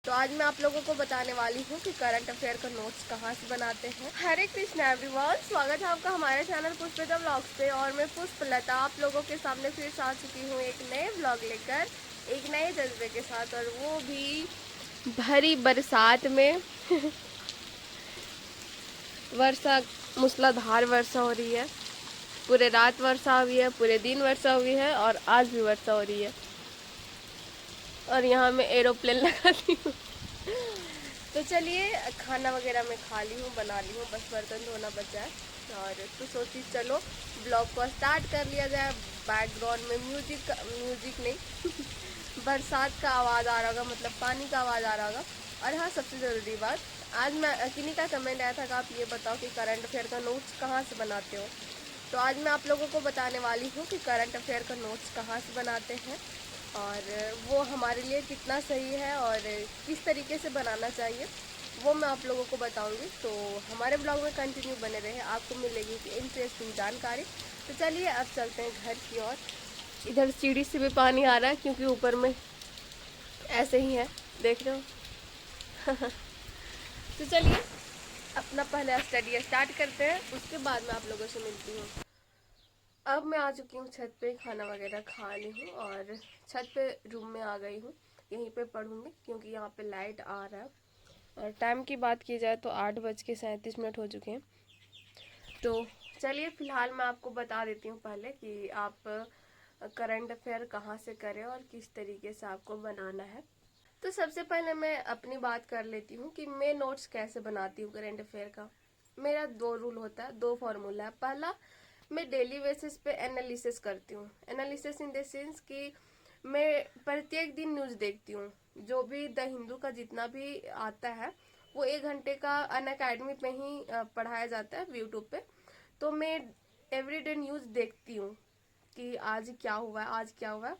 तो आज मैं आप लोगों को बताने वाली हूँ कि करंट अफेयर का नोट्स कहाँ से बनाते हैं। हरे कृष्णा एवरीवन, स्वागत है आपका हमारे चैनल पुष्पिता व्लॉग्स पे। और मैं पुष्पलता आप लोगों के सामने फिर से आ चुकी हूँ एक नए व्लॉग लेकर, एक नए जज्बे के साथ, और वो भी भरी बरसात में वर्षा, मूसलाधार वर्षा हो रही है। पूरे रात वर्षा हुई है, पूरे दिन वर्षा हुई है और आज भी वर्षा हो रही है। और यहाँ मैं एरोप्लेन लगा ली हूँ। तो चलिए, खाना वगैरह मैं खा ली हूँ, बना ली हूँ, बस बर्तन धोना बचा है। और तो सोची चलो ब्लॉग को स्टार्ट कर लिया जाए। बैकग्राउंड में म्यूजिक नहीं बरसात का आवाज़ आ रहा होगा, मतलब पानी का आवाज़ आ रहा होगा। और हाँ, सबसे ज़रूरी बात, आज मैं किन्हीं का कमेंट आया था कि आप ये बताओ कि करंट अफेयर का नोट्स कहाँ से बनाते हो। तो आज मैं आप लोगों को बताने वाली हूँ कि करंट अफेयर का नोट्स कहाँ से बनाते हैं और वो हमारे लिए कितना सही है और किस तरीके से बनाना चाहिए, वो मैं आप लोगों को बताऊंगी। तो हमारे ब्लॉग में कंटिन्यू बने रहे, आपको मिलेगी इंटरेस्टिंग जानकारी। तो चलिए अब चलते हैं घर की ओर। इधर सीढ़ी से भी पानी आ रहा है क्योंकि ऊपर में ऐसे ही है, देख रहे हो। तो चलिए अपना पहले स्टडी स्टार्ट करते हैं, उसके बाद मैं आप लोगों से मिलती हूँ। अब मैं आ चुकी हूँ छत पे, खाना वगैरह खा ली हूँ और छत पे रूम में आ गई हूँ। यहीं पे पढ़ूंगी क्योंकि यहाँ पे लाइट आ रहा है। और टाइम की बात की जाए तो 8:37 हो चुके हैं। तो चलिए फिलहाल मैं आपको बता देती हूँ पहले कि आप करंट अफेयर कहाँ से करें और किस तरीके से आपको बनाना है। तो सबसे पहले मैं अपनी बात कर लेती हूँ कि मैं नोट्स कैसे बनाती हूँ करंट अफेयर का। मेरा 2 रूल होता है, 2 फॉर्मूला है। पहला, मैं डेली बेसिस पे एनालिसिस करती हूँ। एनालिसिस इन द सेंस कि मैं प्रत्येक दिन न्यूज़ देखती हूँ। जो भी द हिंदू का जितना भी आता है वो 1 घंटे का अनअकैडमी पे ही पढ़ाया जाता है यूट्यूब पे। तो मैं एवरीडे न्यूज़ देखती हूँ कि आज क्या हुआ है, आज क्या हुआ है।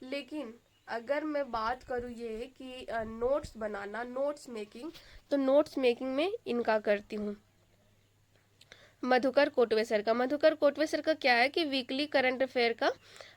लेकिन अगर मैं बात करूँ ये कि नोट्स बनाना, नोट्स मेकिंग, तो नोट्स मेकिंग में इनका करती हूँ मधुकर कोटवेसर का। मधुकर कोटवेसर का क्या है कि वीकली करंट अफेयर का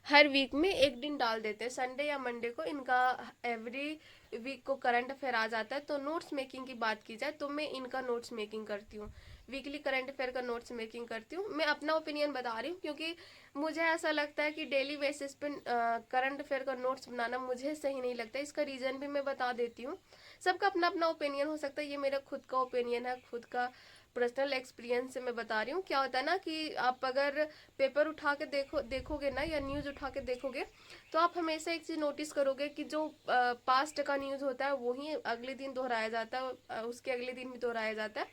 हर वीक में एक दिन डाल देते हैं, संडे या मंडे को इनका एवरी वीक को करंट अफेयर आ जाता है। तो नोट्स मेकिंग की बात की जाए तो मैं इनका नोट्स मेकिंग करती हूँ, वीकली करंट अफेयर का नोट्स मेकिंग करती हूँ। मैं अपना ओपिनियन बता रही हूँ क्योंकि मुझे ऐसा लगता है कि डेली बेसिस पे करंट अफेयर का नोट्स बनाना मुझे सही नहीं लगता। इसका रीजन भी मैं बता देती हूँ। सबका अपना अपना ओपिनियन हो सकता है, ये मेरा खुद का ओपिनियन है, खुद का पर्सनल एक्सपीरियंस से मैं बता रही हूँ। क्या होता है ना कि आप अगर पेपर उठा के देखोगे ना, या न्यूज़ उठा के देखोगे, तो आप हमेशा एक चीज़ नोटिस करोगे कि जो पास्ट का न्यूज़ होता है वही अगले दिन दोहराया जाता है, उसके अगले दिन भी दोहराया जाता है।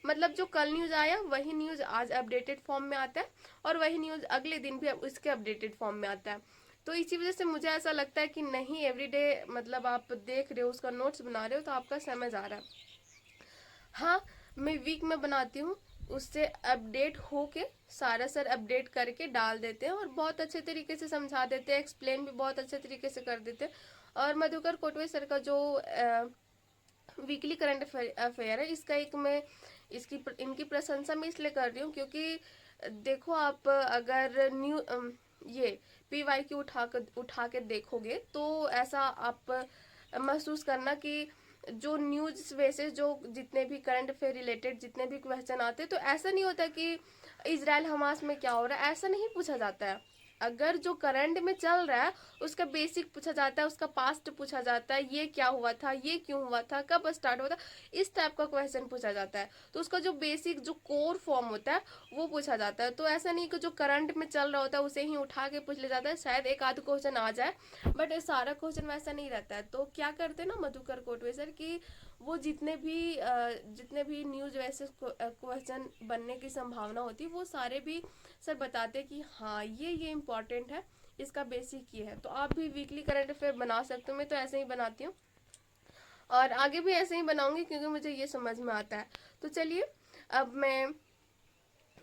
मतलब जो कल न्यूज़ आया वही न्यूज़ आज अपडेटेड फॉर्म में आता है और वही न्यूज़ अगले दिन भी उसके अपडेटेड फॉर्म में आता है। तो इसी वजह से मुझे ऐसा लगता है कि नहीं, एवरीडे मतलब आप देख रहे हो, उसका नोट्स बना रहे हो, तो आपका समय जा रहा है। हाँ, मैं वीक में बनाती हूँ, उससे अपडेट होके सारा सर अपडेट करके डाल देते हैं और बहुत अच्छे तरीके से समझा देते हैं, एक्सप्लेन भी बहुत अच्छे तरीके से कर देते हैं। और मधुकर कोटवे सर का जो वीकली करंट अफेयर है, इसका एक मैं इनकी प्रशंसा मैं इसलिए कर रही हूँ क्योंकि देखो, आप अगर ये PYQ उठा के देखोगे तो ऐसा आप महसूस करना कि जो न्यूज वैसे जो जितने भी करंट अफेयर रिलेटेड जितने भी क्वेश्चन आते हैं, तो ऐसा नहीं होता कि इजराइल हमास में क्या हो रहा है, ऐसा नहीं पूछा जाता है। अगर जो करंट में चल रहा है उसका बेसिक पूछा जाता है, उसका पास्ट पूछा जाता है, ये क्या हुआ था, ये क्यों हुआ था, कब स्टार्ट हुआ था, इस टाइप का क्वेश्चन पूछा जाता है। तो उसका जो बेसिक जो कोर फॉर्म होता है वो पूछा जाता है। तो ऐसा नहीं कि जो करंट में चल रहा होता है उसे ही उठा के पूछ लिया जाता है, शायद एक आध क्वेश्चन आ जाए, बट सारा क्वेश्चन वैसा नहीं रहता है। तो क्या करते हैं ना मधुकर कोटवे सर कि वो जितने भी न्यूज वैसे क्वेश्चन बनने की संभावना होती है वो सारे भी सर बताते हैं कि हाँ ये इम्पोर्टेंट है, इसका बेसिक ये है। तो आप भी वीकली करंट अफेयर बना सकते हो, मैं तो ऐसे ही बनाती हूँ और आगे भी ऐसे ही बनाऊंगी क्योंकि मुझे ये समझ में आता है। तो चलिए अब मैं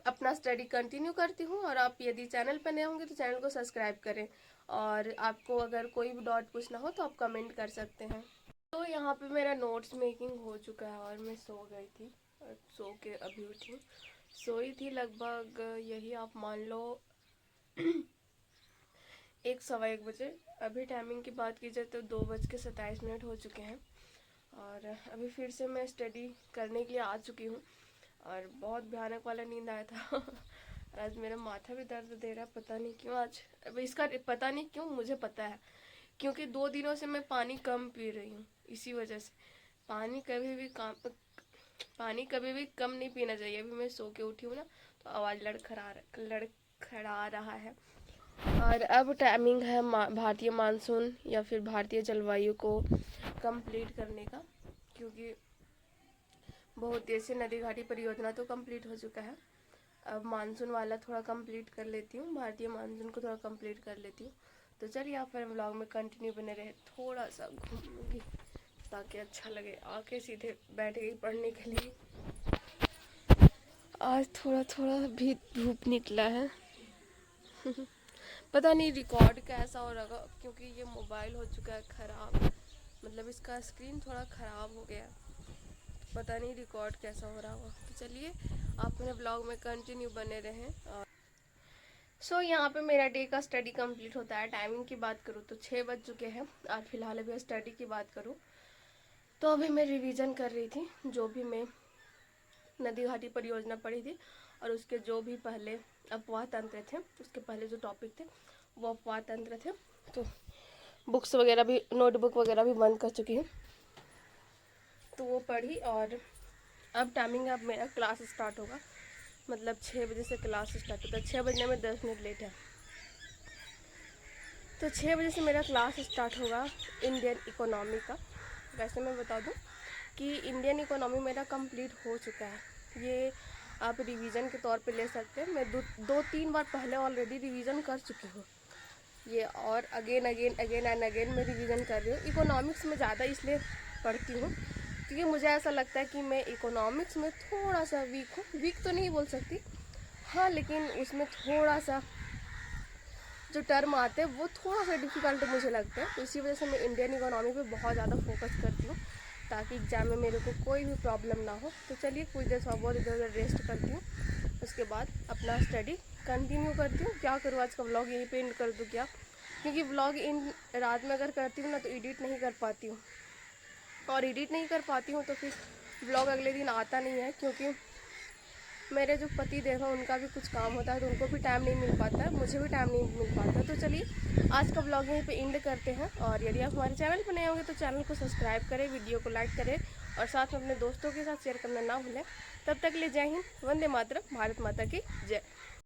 अपना स्टडी कंटिन्यू करती हूँ और आप यदि चैनल पर नए होंगे तो चैनल को सब्सक्राइब करें और आपको अगर कोई भी डाउट पूछना हो तो आप कमेंट कर सकते हैं। तो यहाँ पे मेरा नोट्स मेकिंग हो चुका है और मैं सो गई थी और सो के अभी उठी हूँ। सोई थी लगभग, यही आप मान लो 1 सवा 1 बजे। अभी टाइमिंग की बात की जाए तो 2:27 हो चुके हैं। और अभी फिर से मैं स्टडी करने के लिए आ चुकी हूँ और बहुत भयानक वाला नींद आया था। आज मेरा माथा भी दर्द दे रहा है, पता नहीं क्यों आज। अब इसका पता नहीं क्यों, मुझे पता है, क्योंकि 2 दिनों से मैं पानी कम पी रही हूँ, इसी वजह से। पानी कभी भी कम नहीं पीना चाहिए। अभी मैं सो के उठी हूँ ना, तो आवाज़ लड़खड़ा रहा है। और अब टाइमिंग है भारतीय मानसून या फिर भारतीय जलवायु को कंप्लीट करने का, क्योंकि बहुत देर से नदी घाटी परियोजना तो कंप्लीट हो चुका है। अब मानसून वाला थोड़ा कंप्लीट कर लेती हूँ, भारतीय मानसून को थोड़ा कंप्लीट कर लेती हूँ। तो चलिए आप फिर व्लॉग में कंटिन्यू बने रहे। थोड़ा सा घूम लूँगी ताकि अच्छा लगे। आके सीधे बैठ गई पढ़ने के लिए। आज थोड़ा थोड़ा भी धूप निकला है। पता नहीं रिकॉर्ड कैसा हो रहा, क्योंकि ये मोबाइल हो चुका है ख़राब, मतलब इसका स्क्रीन थोड़ा ख़राब हो गया। पता नहीं रिकॉर्ड कैसा हो रहा होगा। तो चलिए आप मेरे ब्लॉग में कंटिन्यू बने रहें। और यहाँ पे मेरा डे का स्टडी कंप्लीट होता है। टाइमिंग की बात करूँ तो 6 बज चुके हैं। आज फ़िलहाल अभी स्टडी की बात करूँ तो अभी मैं रिवीजन कर रही थी, जो भी मैं नदी घाटी परियोजना पढ़ी थी और उसके जो भी पहले अपवाह तंत्र थे, उसके पहले जो टॉपिक थे वो अपवाह तंत्र थे। तो बुक्स वगैरह भी, नोटबुक वगैरह भी बंद कर चुकी हूँ, तो वो पढ़ी। और अब टाइमिंग, अब मेरा क्लास स्टार्ट होगा, मतलब 6 बजे से क्लास स्टार्ट होता है। 6 बजने में 10 मिनट लेट है, तो 6 बजे से मेरा क्लास स्टार्ट होगा इंडियन इकोनॉमी का। वैसे मैं बता दूं कि इंडियन इकोनॉमी मेरा कंप्लीट हो चुका है। ये आप रिवीजन के तौर पे ले सकते हैं। मैं 2-3 बार पहले ऑलरेडी रिवीजन कर चुकी हूँ ये, और अगेन एंड अगेन मैं रिवीजन कर रही हूँ। इकोनॉमिक्स में ज़्यादा इसलिए पढ़ती हूँ क्योंकि मुझे ऐसा लगता है कि मैं इकोनॉमिक्स में थोड़ा सा वीक हूँ। वीक तो नहीं बोल सकती, हाँ, लेकिन उसमें थोड़ा सा जो टर्म आते हैं वो थोड़ा सा डिफ़िकल्ट मुझे लगता है। तो इसी वजह से मैं इंडियन इकोनॉमी पे बहुत ज़्यादा फोकस करती हूँ, ताकि एग्ज़ाम में मेरे को कोई भी प्रॉब्लम ना हो। तो चलिए कुछ देर थोड़ा बहुत इधर उधर रेस्ट करती हूँ, उसके बाद अपना स्टडी कंटिन्यू करती हूँ। क्या करूँ, आज का व्लॉग यहीं पे एंड कर दूँ क्या? क्योंकि व्लॉग इन रात में अगर करती हूँ ना तो एडिट नहीं कर पाती हूँ, और एडिट नहीं कर पाती हूँ तो फिर व्लॉग अगले दिन आता नहीं है, क्योंकि मेरे जो पति देव हैं उनका भी कुछ काम होता है, तो उनको भी टाइम नहीं मिल पाता है, मुझे भी टाइम नहीं मिल पाता है। तो चलिए आज का व्लॉग यहीं पे एंड करते हैं। और यदि आप हमारे चैनल पर नए होंगे तो चैनल को सब्सक्राइब करें, वीडियो को लाइक करें और साथ में अपने दोस्तों के साथ शेयर करना ना भूलें। तब तक के लिए जय हिंद, वंदे मातरम, भारत माता की जय।